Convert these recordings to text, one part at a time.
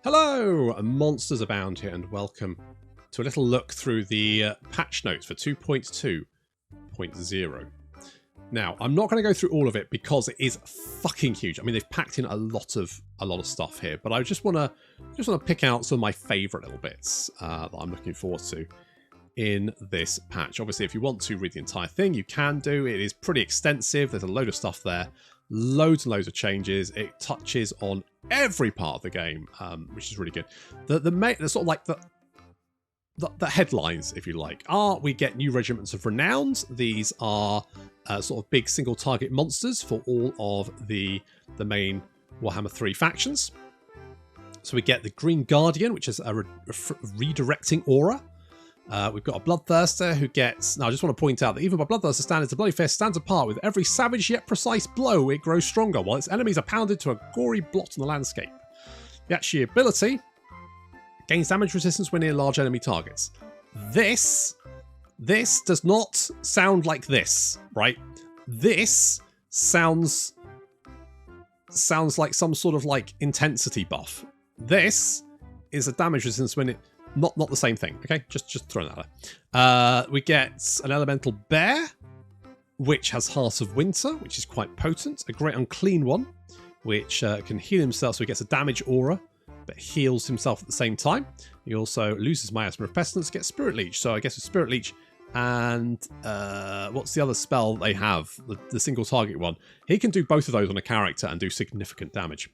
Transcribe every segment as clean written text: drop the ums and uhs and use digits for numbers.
Hello, monsters abound here, and welcome to a little look through the patch notes for 2.2.0. Now, I'm not going to go through all of it because it is fucking huge. I mean, they've packed in a lot of stuff here, but I just want to pick out some of my favourite little bits that I'm looking forward to in this patch. Obviously, if you want to read the entire thing, you can do. It is pretty extensive. There's a load of stuff there. Loads and loads of changes. It touches on every part of the game, which is really good. The sort of like the headlines, if you like, are we get new regiments of renowned. These are sort of big single target monsters for all of the main Warhammer 3 factions. So we get the Green Guardian, which is a redirecting aura. We've got a Bloodthirster who gets... Now, I just want to point out that even by Bloodthirster standards, the Bloody Fist stands apart. With every savage yet precise blow, it grows stronger, while its enemies are pounded to a gory blot on the landscape. The actual ability gains damage resistance when near large enemy targets. This does not sound like this, right? This sounds like some sort of like intensity buff. This is a damage resistance when it... Not the same thing, okay? Just throwing that out. We get an Elemental Bear, which has Heart of Winter, which is quite potent. A Great Unclean One, which can heal himself, so he gets a damage aura, but heals himself at the same time. He also loses Miasma of Pestilence, gets Spirit Leech. So I guess with Spirit Leech and what's the other spell they have? The single target one. He can do both of those on a character and do significant damage.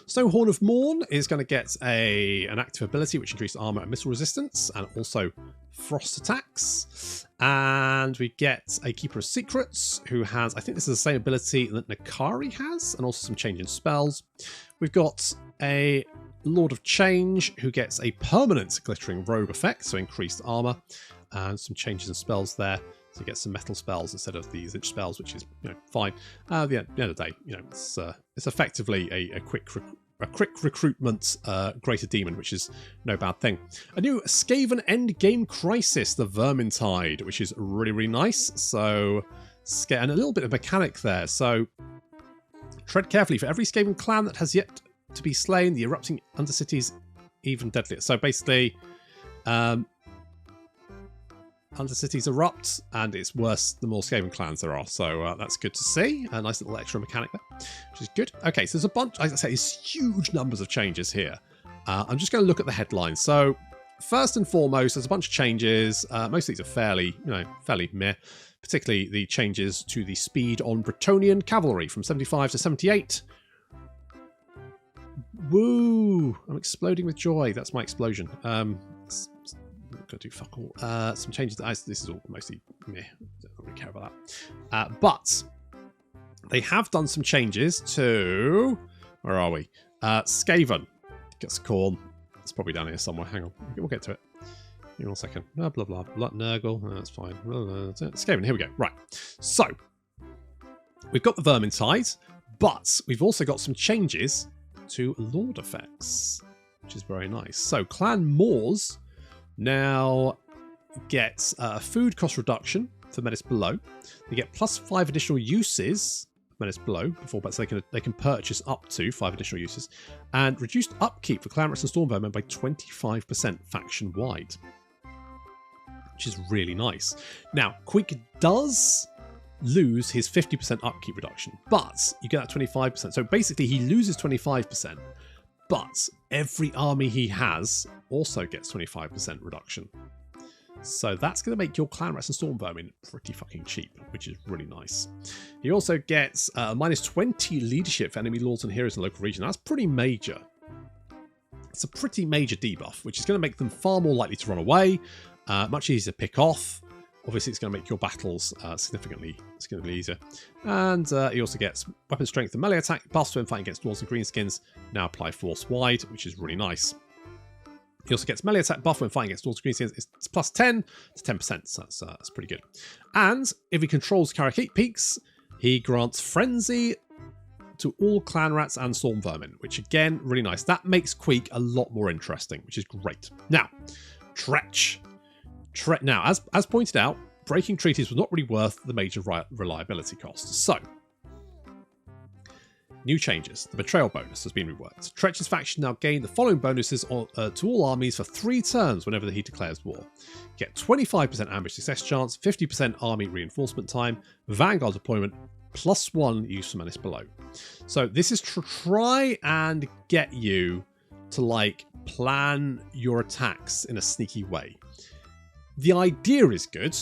Snowhorn of Morn is going to get an active ability which increases armor and missile resistance and also frost attacks. And we get a Keeper of Secrets who has, I think this is the same ability that Nakari has, and also some change in spells. We've got a Lord of Change who gets a permanent Glittering Robe effect, so increased armor and some changes in spells there. So you get some metal spells instead of these inch spells, which is fine. At the end of the day, it's effectively a quick recruitment greater demon, which is no bad thing. A new Skaven Endgame Crisis, the Vermintide, which is really, really nice. So, and a little bit of mechanic there. So, tread carefully. For every Skaven clan that has yet to be slain, the erupting Undercities even deadlier. So basically, Undercities erupt, and it's worse the more Skaven clans there are. So that's good to see. A nice little extra mechanic there, which is good. Okay, so there's a bunch, like I say, there's huge numbers of changes here. I'm just going to look at the headlines. So first and foremost, there's a bunch of changes. Most of these are fairly meh. Particularly the changes to the speed on Bretonnian cavalry from 75 to 78. Woo! I'm exploding with joy. That's my explosion. Not going to do fuck all. Some changes. This is all mostly meh. Don't really care about that. But they have done some changes to... Where are we? Skaven gets corn. It's probably down here somewhere. Hang on. We'll get to it. Give me 1 second. Blah, blah, blah. Nurgle. That's fine. Skaven. Here we go. Right. So, we've got the Vermintide, but we've also got some changes to Lord effects, which is very nice. So, Clan Moors now gets a food cost reduction for Menace Below. They get +5 additional uses of Menace Below before, so they can purchase up to 5 additional uses, and reduced upkeep for Clan Rats and Stormvermin by 25% faction wide, which is really nice. Now, Queek does lose his 50% upkeep reduction, but you get that 25%. So basically, he loses 25%. But every army he has also gets 25% reduction. So that's going to make your Clan Rats and Stormvermin pretty fucking cheap, which is really nice. He also gets -20 leadership for enemy lords and heroes in the local region. That's pretty major. It's a pretty major debuff, which is going to make them far more likely to run away, much easier to pick off. Obviously, it's going to make your battles significantly easier. And he also gets weapon strength and melee attack buffs when fighting against dwarves and greenskins. Now apply force wide, which is really nice. He also gets melee attack buff when fighting against dwarves and greenskins. It's +10 to 10%. So that's pretty good. And if he controls Karakit Peaks, he grants frenzy to all Clan Rats and Stormvermin, which again, really nice. That makes Queek a lot more interesting, which is great. Now, Tretch. Now, as pointed out, breaking treaties was not really worth the major reliability cost. So, New changes. The betrayal bonus has been reworked. Tretch's faction now gain the following bonuses to all armies for 3 turns whenever he declares war. Get 25% ambush success chance, 50% army reinforcement time, Vanguard deployment, +1 use for menace below. So this is to try and get you to like plan your attacks in a sneaky way. The idea is good.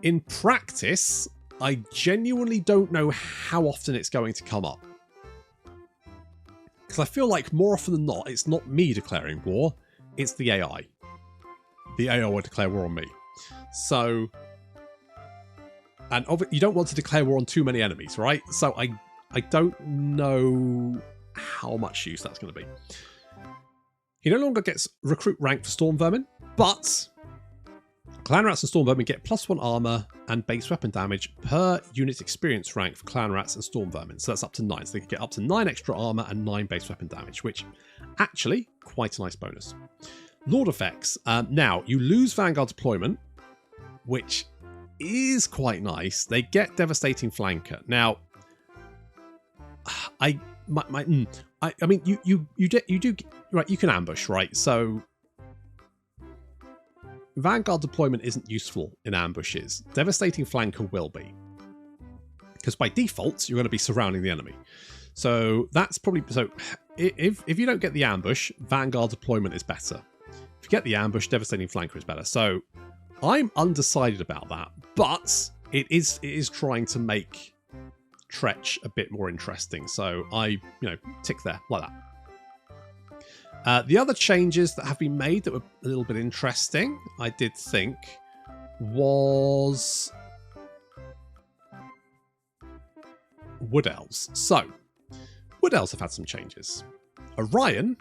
In practice, I genuinely don't know how often it's going to come up. Because I feel like more often than not, it's not me declaring war, it's the AI. The AI will declare war on me. So, and you don't want to declare war on too many enemies, right? So I don't know how much use that's going to be. He no longer gets recruit rank for Storm Vermin, but Clan Rats and Storm Vermin get +1 armor and base weapon damage per unit experience rank for Clan Rats and Storm Vermin. So that's up to 9. So they can get up to 9 extra armor and 9 base weapon damage, which actually quite a nice bonus. Lord effects. Now, you lose Vanguard deployment, which is quite nice. They get Devastating Flanker. Now, I mean, you do right. You can ambush, right? So Vanguard deployment isn't useful in ambushes. Devastating Flanker will be, because by default you're going to be surrounding the enemy. So that's probably so. If you don't get the ambush, Vanguard deployment is better. If you get the ambush, Devastating Flanker is better. So I'm undecided about that, but it is trying to make Tretch a bit more interesting. So I, tick there like that. The other changes that have been made that were a little bit interesting, I did think, was Wood Elves. So, Wood Elves have had some changes. Orion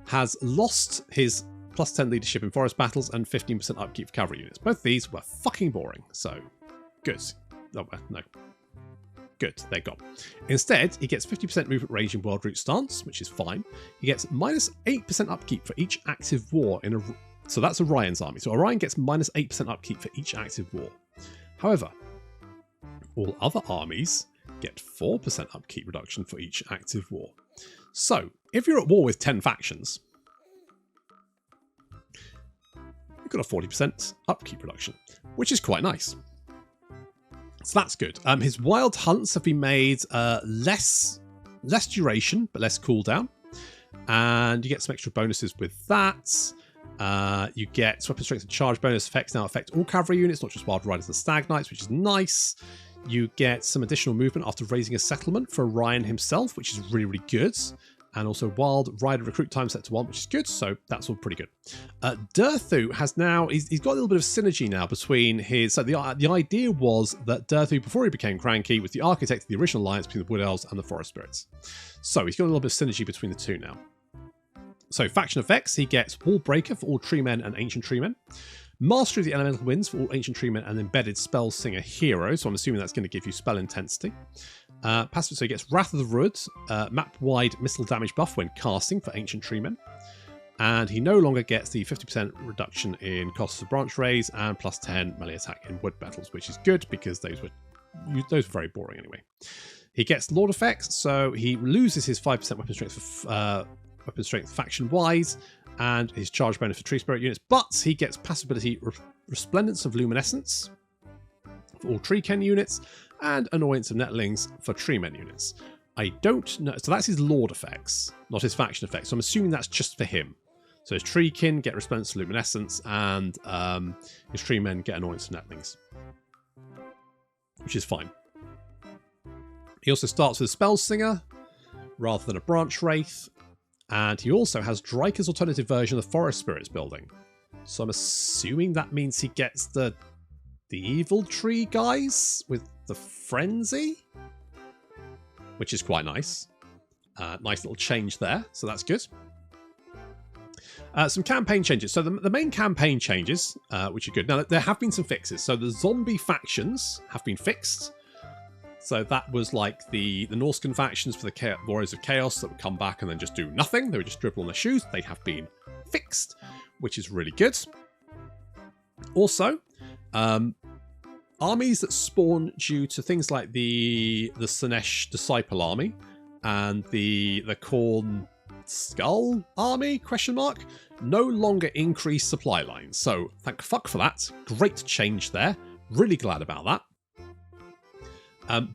has lost his +10 leadership in forest battles and 15% upkeep for cavalry units. Both these were fucking boring, so good. Oh, no. Good, they're gone. Instead, he gets 50% movement range in World Route Stance, which is fine. He gets -8% upkeep for each active war in a... So that's Orion's army. So Orion gets -8% upkeep for each active war. However, all other armies get 4% upkeep reduction for each active war. So, if you're at war with 10 factions, you've got a 40% upkeep reduction, which is quite nice. So that's good. His wild hunts have been made less duration, but less cooldown. And you get some extra bonuses with that. You get weapon strength and charge bonus effects now affect all cavalry units, not just Wild Riders and Stag Knights, which is nice. You get some additional movement after raising a settlement for Orion himself, which is really, really good. And also Wild Rider recruit time set to 1, which is good. So that's all pretty good. Durthu has now, he's got a little bit of synergy now between his, so the idea was that Durthu, before he became cranky, was the architect of the original alliance between the Wood Elves and the Forest Spirits. So he's got a little bit of synergy between the two now. So faction effects, he gets Wall Breaker for all Treemen and Ancient Treemen. Mastery of the Elemental Winds for all Ancient Treemen and Embedded Spell Singer Heroes. So I'm assuming that's going to give you spell intensity. Passive, so he gets Wrath of the Rood, map-wide missile damage buff when casting for Ancient Treemen. And he no longer gets the 50% reduction in costs of branch raise and +10 melee attack in wood battles, which is good because those were very boring anyway. He gets Lord effects, so he loses his 5% weapon strength faction-wise, and his charge bonus for Tree Spirit units, but he gets passive ability Resplendence of Luminescence for all Treeken units, and Annoyance of Netlings for Treemen units. I don't know, so that's his Lord effects, not his faction effects, so I'm assuming that's just for him. So his Treekin get Resplendence of Luminescence, and his Treemen get Annoyance of Netlings, which is fine. He also starts with a Spell Singer, rather than a Branch Wraith, and he also has Dryker's alternative version of the Forest Spirits building. So I'm assuming that means he gets the Evil Tree guys with the Frenzy, which is quite nice. Nice little change there, so that's good. Some campaign changes. So the main campaign changes, which are good. Now, there have been some fixes. So the zombie factions have been fixed. So that was like the Norscan factions for the Warriors of Chaos that would come back and then just do nothing. They would just dribble on their shoes. They have been fixed, which is really good. Also, armies that spawn due to things like the Slanesh Disciple Army and the Khorne Skull Army, question mark, no longer increase supply lines. So thank fuck for that. Great change there. Really glad about that.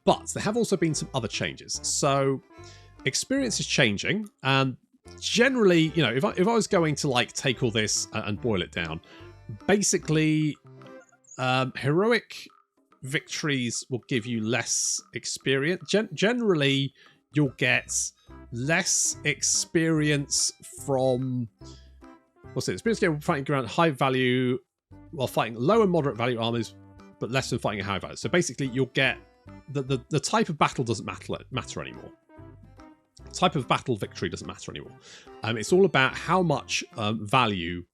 But there have also been some other changes. So experience is changing, and generally, you know, if I was going to like take all this and boil it down, basically, heroic victories will give you less experience. Generally, you'll get less experience from experience gain fighting around high value while fighting low and moderate value armies, but less than fighting a high value. So basically, you'll get the type of battle doesn't matter anymore. Type of battle victory doesn't matter anymore. It's all about how much value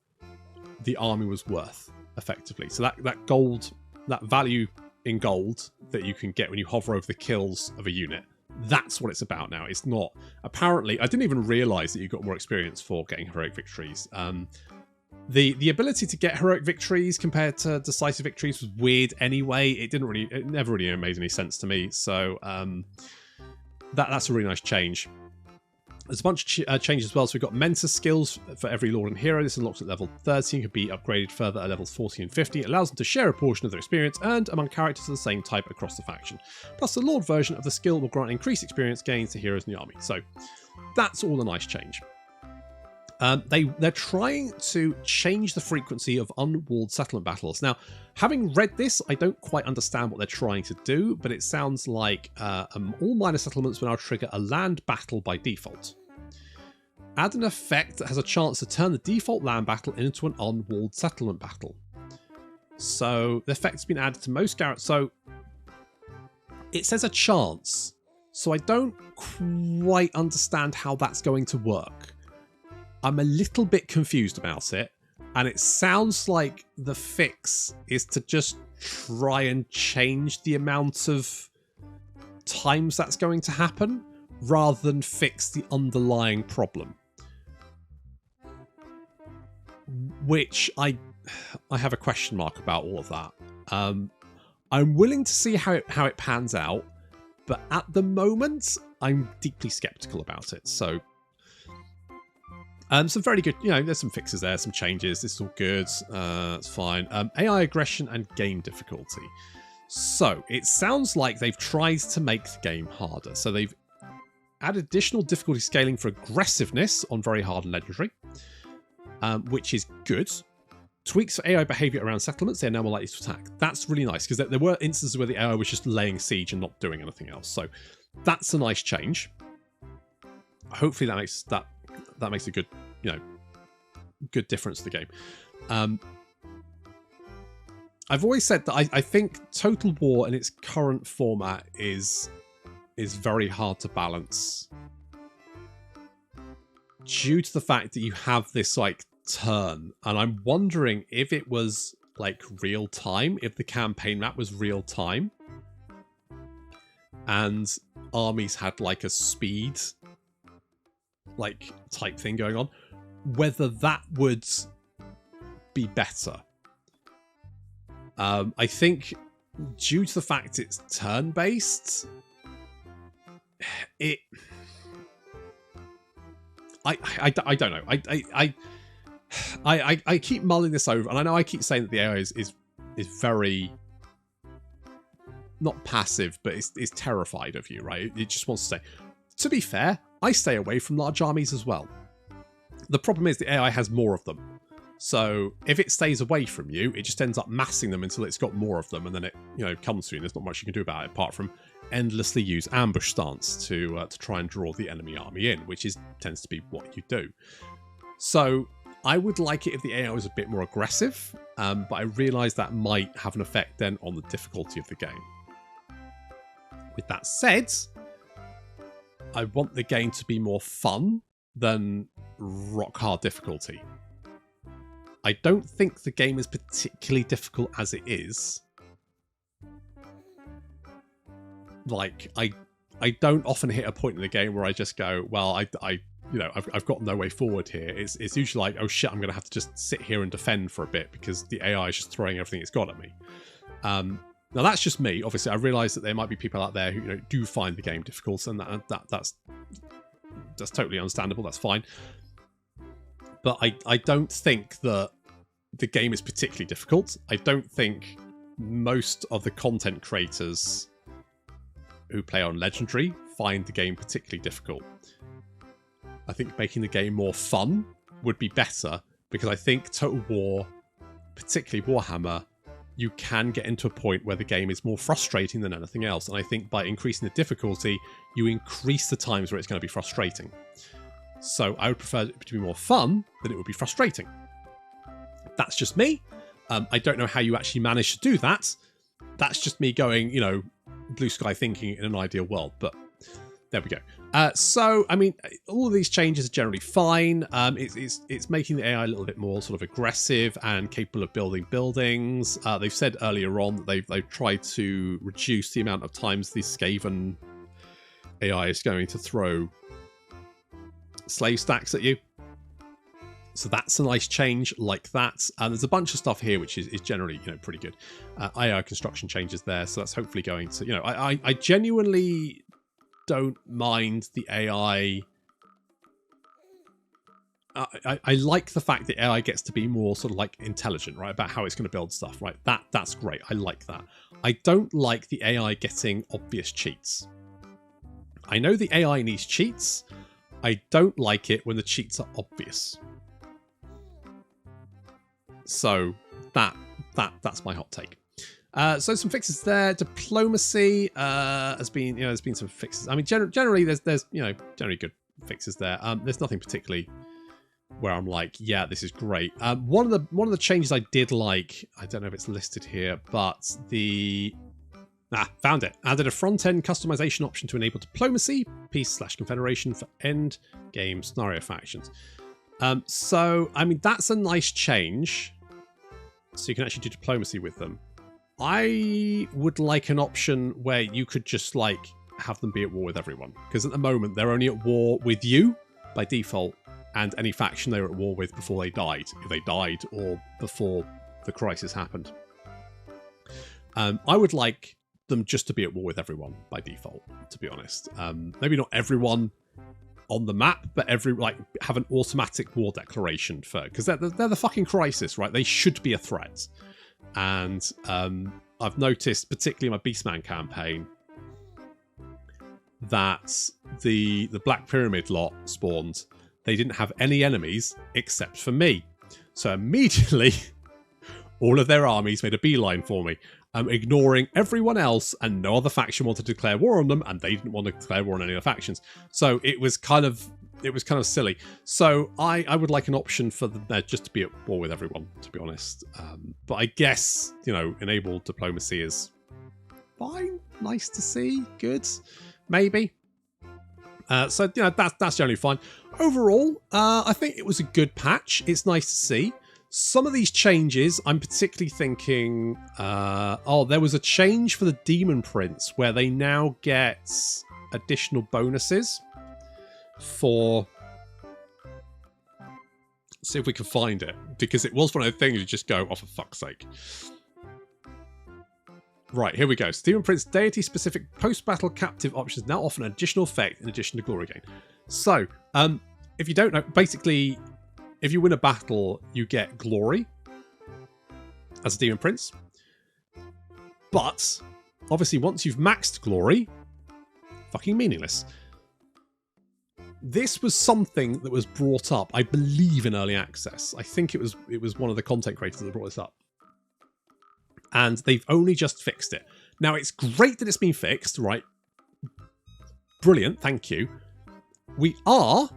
the army was worth, effectively. So that gold, that value in gold that you can get when you hover over the kills of a unit, that's what it's about now. It's not, apparently, I didn't even realise that you got more experience for getting heroic victories. The ability to get heroic victories compared to decisive victories was weird anyway. It never really made any sense to me. So that's a really nice change. There's a bunch of changes as well. So we've got mentor skills for every Lord and Hero. This unlocks at level 30 and can be upgraded further at levels 40 and 50. It allows them to share a portion of their experience earned among characters of the same type across the faction. Plus, the Lord version of the skill will grant increased experience gains to heroes in the army. So that's all a nice change. They're trying to change the frequency of unwalled settlement battles. Now, having read this, I don't quite understand what they're trying to do, but it sounds like all minor settlements will now trigger a land battle by default. Add an effect that has a chance to turn the default land battle into an unwalled settlement battle. So the effect's been added to most characters. So it says a chance. So I don't quite understand how that's going to work. I'm a little bit confused about it, and it sounds like the fix is to just try and change the amount of times that's going to happen rather than fix the underlying problem. Which I have a question mark about all of that. I'm willing to see how it pans out, but at the moment, I'm deeply skeptical about it. So some very good, you know, there's some fixes there, some changes. This is all good. It's fine. AI aggression and game difficulty. So it sounds like they've tried to make the game harder. So they've added additional difficulty scaling for aggressiveness on very hard and legendary, which is good. Tweaks for AI behavior around settlements. They're now more likely to attack. That's really nice because there were instances where the AI was just laying siege and not doing anything else. So that's a nice change. Hopefully that makes a good, you know, good difference to the game. I've always said that I think Total War in its current format is very hard to balance due to the fact that you have this like turn, and I'm wondering if it was like real time, if the campaign map was real time and armies had like a speed like type thing going on, whether that would be better. I think due to the fact it's turn-based, I don't know. I keep mulling this over, and I know I keep saying that the AI is very not passive, but is terrified of you, right? It just wants to stay. To be fair, I stay away from large armies as well. The problem is the AI has more of them. So if it stays away from you, it just ends up massing them until it's got more of them, and then it, you know, comes to you, and there's not much you can do about it apart from endlessly use ambush stance to try and draw the enemy army in, which tends to be what you do. So I would like it if the AI was a bit more aggressive, but I realise that might have an effect then on the difficulty of the game. With that said, I want the game to be more fun than rock hard difficulty. I don't think the game is particularly difficult as it is. Like, I don't often hit a point in the game where I just go, well, I've got no way forward here. It's usually like, oh shit, I'm going to have to just sit here and defend for a bit because the AI is just throwing everything it's got at me. Now that's just me. Obviously, I realise that there might be people out there who do find the game difficult, and that's totally understandable. That's fine. But I don't think that the game is particularly difficult. I don't think most of the content creators who play on Legendary find the game particularly difficult. I think making the game more fun would be better, because I think Total War, particularly Warhammer, you can get into a point where the game is more frustrating than anything else. And I think by increasing the difficulty, you increase the times where it's going to be frustrating. So I would prefer it to be more fun than it would be frustrating. That's just me. I don't know how you actually manage to do that. That's just me going, blue sky thinking in an ideal world. But there we go. So, I mean, all of these changes are generally fine. It's making the AI a little bit more sort of aggressive and capable of building buildings. They've said earlier on that they've tried to reduce the amount of times the Skaven AI is going to throw slave stacks at you. So that's a nice change like that. And there's a bunch of stuff here which is generally pretty good. AI construction changes there, so that's hopefully going to I genuinely don't mind the AI. I like the fact that AI gets to be more sort of like intelligent, right, about how it's going to build stuff, right? That's great. I like that. I don't like the AI getting obvious cheats. I know the AI needs cheats. I don't like it when the cheats are obvious. So that's my hot take. So some fixes there. Diplomacy has been, there's been some fixes. I mean, generally there's generally good fixes there. There's nothing particularly where I'm like, yeah, this is great. One of the changes I did like, I don't know if it's listed here, but found it. Added a front-end customization option to enable diplomacy, peace/confederation for end game scenario factions. So I mean, that's a nice change. So you can actually do diplomacy with them. I would like an option where you could just have them be at war with everyone, because at the moment they're only at war with you by default and any faction they were at war with before they died, if they died or before the crisis happened. I would like them just to be at war with everyone by default, to be honest. Maybe not everyone on the map, but have an automatic war declaration for, because they're the fucking crisis, right? They should be a threat. And I've noticed, particularly in my Beastman campaign, that the Black Pyramid lot spawned. They didn't have any enemies except for me. So immediately, all of their armies made a beeline for me, ignoring everyone else, and no other faction wanted to declare war on them, and they didn't want to declare war on any other factions. So it was kind of silly. So I would like an option for them just to be at war with everyone, to be honest. But I guess, enable diplomacy is fine, nice to see, good, maybe. So that's generally fine. Overall, I think it was a good patch. It's nice to see. Some of these changes, I'm particularly thinking, there was a change for the Demon Prince where they now get additional bonuses for... See if we can find it, because it was one of the things you just go, oh, for fuck's sake. Right, here we go. Demon Prince deity-specific post-battle captive options now offer an additional effect in addition to glory gain. So, if you don't know, basically, if you win a battle, you get glory as a Demon Prince. But, obviously, once you've maxed glory, fucking meaningless. This was something that was brought up, I believe, in early access. I think it was one of the content creators that brought this up. And they've only just fixed it. Now, it's great that it's been fixed, right? Brilliant, thank you. We are,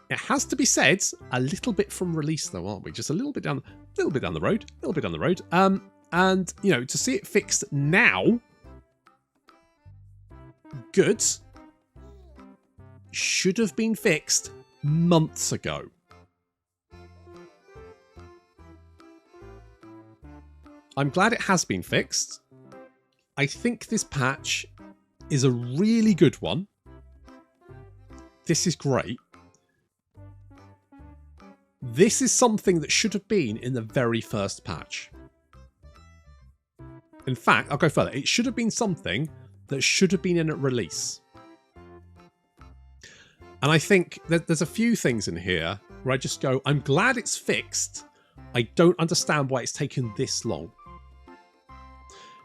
it has to be said, a little bit from release, though, aren't we? Just a little bit down the road. And, to see it fixed now, good. Should have been fixed months ago. I'm glad it has been fixed. I think this patch is a really good one. This is great. This is something that should have been in the very first patch. In fact, I'll go further. It should have been something that should have been in at release. And I think that there's a few things in here where I just go, I'm glad it's fixed. I don't understand why it's taken this long.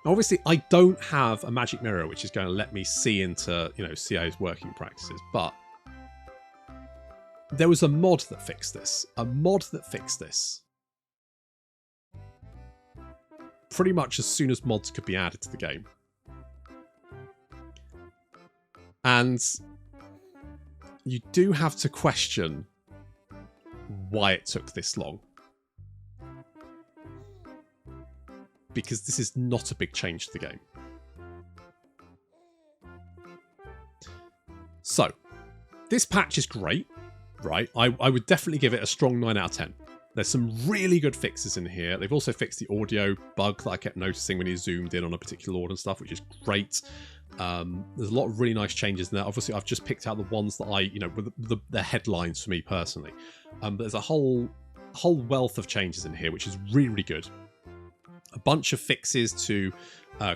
Now, obviously, I don't have a magic mirror which is going to let me see into, you know, CIA's working practices, but there was a mod that fixed this. A mod that fixed this. Pretty much as soon as mods could be added to the game. And you do have to question why it took this long. Because this is not a big change to the game. So, this patch is great, right? I would definitely give it a strong 9 out of 10. There's some really good fixes in here. They've also fixed the audio bug that I kept noticing when you zoomed in on a particular order and stuff, which is great. There's a lot of really nice changes in there. Obviously, I've just picked out the ones that I, you know, were the headlines for me personally. But there's a whole wealth of changes in here, which is really, really good. A bunch of fixes to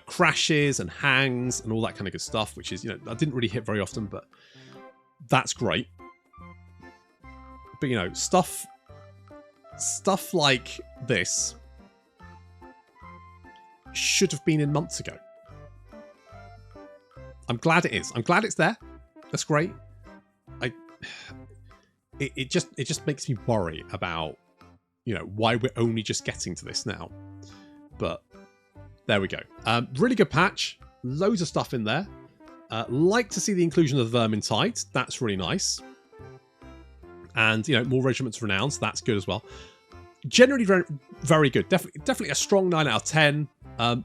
crashes and hangs and all that kind of good stuff, which is, you know, I didn't really hit very often, but that's great. But, you know, stuff like this should have been in months ago. I'm glad it is. I'm glad it's there. That's great. It just makes me worry about, you know, why we're only just getting to this now. But there we go. Really good patch. Loads of stuff in there. Like to see the inclusion of the Vermintide. That's really nice. And, you know, more Regiments of Renown. That's good as well. Generally very, very good. Definitely a strong 9 out of 10.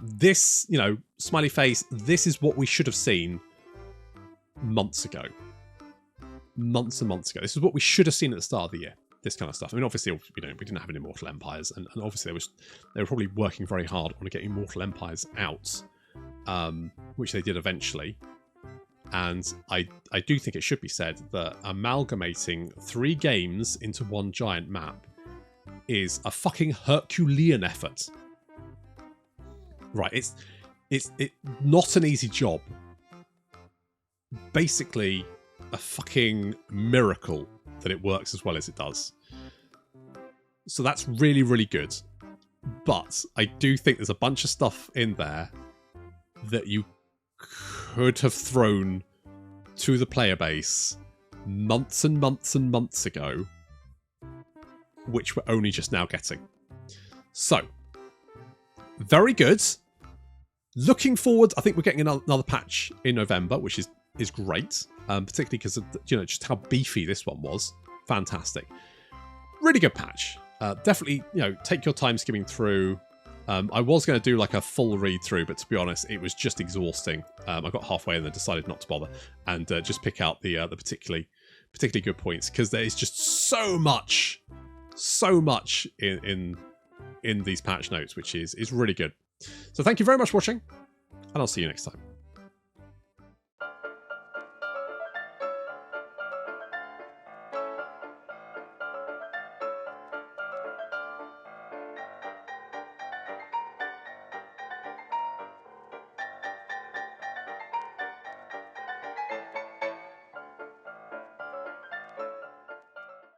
This, you know, smiley face, this is what we should have seen months ago. Months and months ago. This is what we should have seen at the start of the year. This kind of stuff. I mean, obviously, you know, we didn't have any Immortal Empires, and obviously they were probably working very hard on getting Immortal Empires out, which they did eventually. And I do think it should be said that amalgamating 3 games into one giant map is a fucking Herculean effort. Right, it's not an easy job. Basically, a fucking miracle that it works as well as it does. So that's really, really good. But I do think there's a bunch of stuff in there that you could have thrown to the player base months and months and months ago, which we're only just now getting. So, very good. Looking forward, I think we're getting another patch in November, which is great. Particularly because of, you know, just how beefy this one was. Fantastic. Really good patch. Definitely, you know, take your time skimming through. I was going to do like a full read through, but to be honest, it was just exhausting. I got halfway and then decided not to bother and just pick out the particularly good points, because there is just so much in these patch notes, which is really good. So thank you very much for watching, and I'll see you next time.